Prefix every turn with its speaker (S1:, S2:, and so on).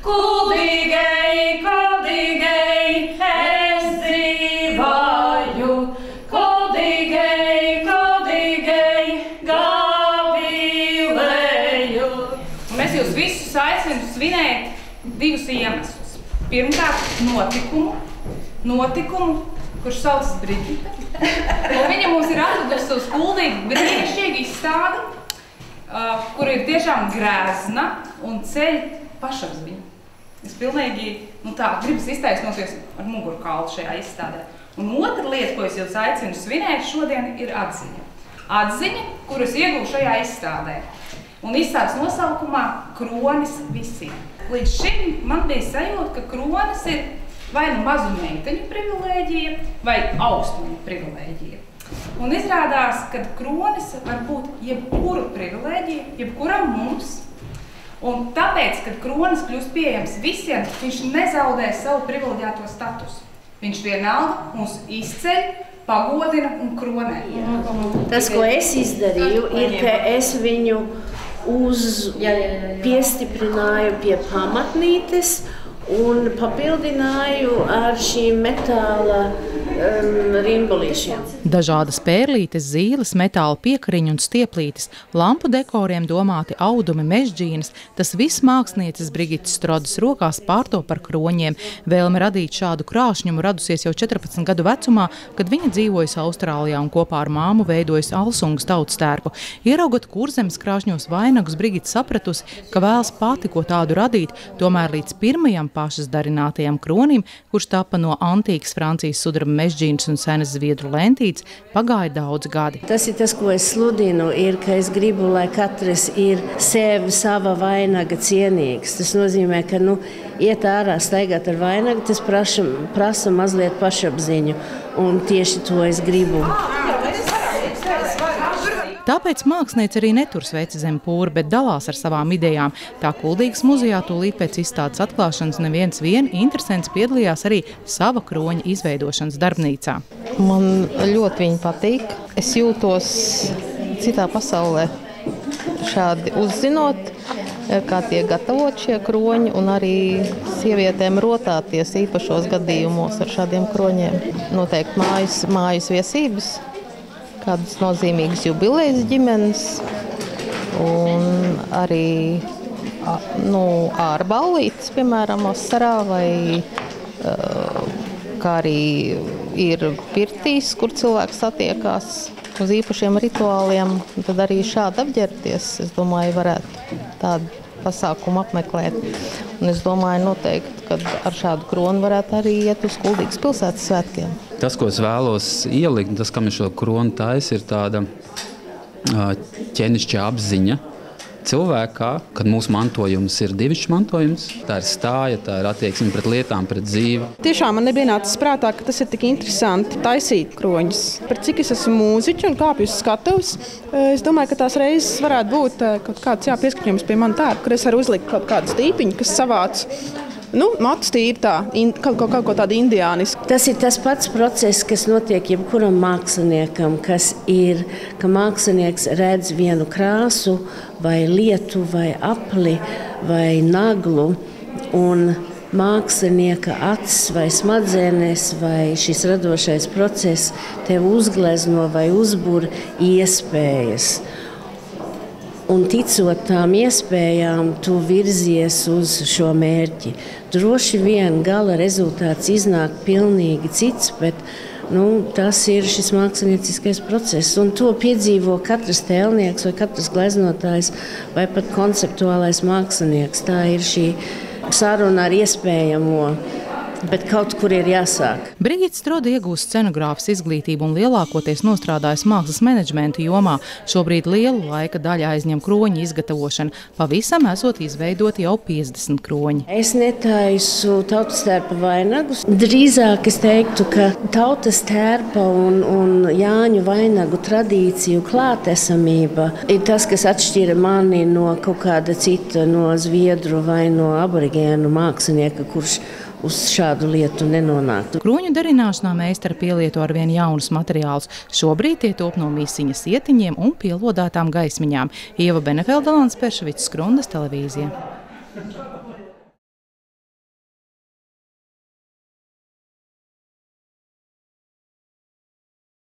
S1: Kuldīgai, kuldīgai, es dzīvoju. Kuldīgai, kuldīgai, gavilēju. Mēs jūs visus aicinu svinēt divus iemeslus. Pirmkārt, notikumu, kurš saucas Brigita. Un viņa mums ir atradusi uz Kuldīgu brīnišķīgu izstādi, kur ir tiešām grēzna un ceļ pašapziņu. Es pilnīgi, gribas iztaisnoties ar mugurkaulu šajā izstādē. Un otra lieta, ko es jūs aicinu svinēt šodien, ir atziņa. Atziņa, kuras ieguvu šajā izstādē. Un izstādes nosaukumā Kronis visiem. Līdz šim man bija sajūta, ka kronis ir vai nu mazu meiteņu privilēģija, vai augstumeņu privilēģija. Un izrādās, ka kronis var būt jebkuru privilēģiju, jebkuram mums. Un tāpēc, kad kronis kļūst pieejams visiem, viņš nezaudē savu privileģēto statusu. Viņš vienalga mūs izceļ, pagodina un kronē.
S2: Tas, ko es izdarīju, ir, ka es viņu piestiprināju pie pamatnītes un papildināju ar šīm metāla rimbolīšiem.
S3: Dažādas pērlītes, zīles, metāla piekariņi un stieplītes, lampu dekoriem domāti audumi, mežģīnas, tas viss mākslinieces Brigitas Strodas rokās pārto par kroņiem. Vēlme radīt šādu krāšņumu radusies jau 14 gadu vecumā, kad viņa dzīvojas Austrālijā un kopā ar māmu veidojas Alsungas tautstērpu. Ieraugot kurzemes krāšņos vainagus, Brigita sapratusi, ka vēlas pati ko tādu radīt, tomēr līdz pirmajam pašas darinātajam kronim, kurš tapa no antīkas Francijas sudraba mežģīnas un senas zviedru lentītes, pagāja daudz gadi.
S2: Tas ir tas, ko es sludinu, ir, ka es gribu, lai katrs ir sevi sava vainaga cienīgs. Tas nozīmē, ka iet ārā staigāt ar vainagu, tas prasa mazliet pašapziņu, un tieši to es gribu.
S3: Tāpēc māksliniece arī netur sveci zem pūra, bet dalās ar savām idejām. Tā Kuldīgas muzejā tūlīt pēc izstādes atklāšanas neviens interesants piedalījās arī sava kroņa izveidošanas darbnīcā.
S4: Man ļoti viņa patīk. Es jūtos citā pasaulē šādi uzzinot, kā tiek gatavot šie kroņi un arī sievietēm rotāties īpašos gadījumos ar šādiem kroņiem. Noteikti mājas viesības, kādas nozīmīgas jubilejas ģimenes un arī ārballītes, piemēram, vasarā, vai kā arī ir pirtīs, kur cilvēks satiekās uz īpašiem rituāliem, tad arī šādi apģērbties, es domāju, varētu tādu pasākumu apmeklēt. Un es domāju noteikti, ka ar šādu kronu varētu arī iet uz Kuldīgas pilsētas svētkiem.
S5: Tas, ko es vēlos ielikt, tas, kam ir šo kronu taisa, ir tāda ķēnišķa apziņa cilvēkā, kad mūsu mantojums ir divišķs mantojums. Tā ir stāja, tā ir attieksme pret lietām, pret dzīvi.
S6: Tiešām man nebija nācis prātā, ka tas ir tik interesanti taisīt kroņus. Par cik es esmu mūziķi un kāpju uz skatuves, es domāju, ka tās reizes varētu būt kaut kāds pieskatījums pie mana tērpa, kur es varu uzlikt kaut kādu stīpiņu, kas savāc matus tīri kaut ko tādu indiānisku.
S2: Tas ir tas pats process, kas notiek jebkuram māksliniekam, kas ir, ka mākslinieks redz vienu krāsu vai lietu vai apli vai naglu un mākslinieka acis vai smadzenes vai šis radošais process tev uzglezno vai uzbur iespējas. Un ticot tām iespējām, tu virzies uz šo mērķi. Droši vien gala rezultāts iznāk pilnīgi cits, bet tas ir šis mākslinieciskais process. Un to piedzīvo katrs tēlnieks vai katrs gleznotājs vai pat konceptuālais mākslinieks. Tā ir šī saruna ar iespējamo. Bet kaut kur ir jāsāk.
S3: Brigita Stroda iegūst scenogrāfas izglītību un lielākoties nostrādājas mākslas menedžmenta jomā. Šobrīd lielu laika daļu aizņem kroņu izgatavošana. Pavisam esot izveidoti jau 50 kroņi.
S2: Es netaisu tautas tērpa vainagus. Drīzāk es teiktu, ka tautas tērpa un Jāņu vainagu tradīciju klātesamība ir tas, kas atšķira mani no kaut kāda cita, no zviedru vai no aborigēnu mākslinieka, kurš uz šādu lietu nenonāktu.
S3: Kroņu darināšanā meistari pielieto arvien jaunus materiālus. Šobrīd tie top no mīsiņas ietiņiem un pielodētām gaismiņām. Ieva Benefelda, Alans Perševics, Skrundas televīzija.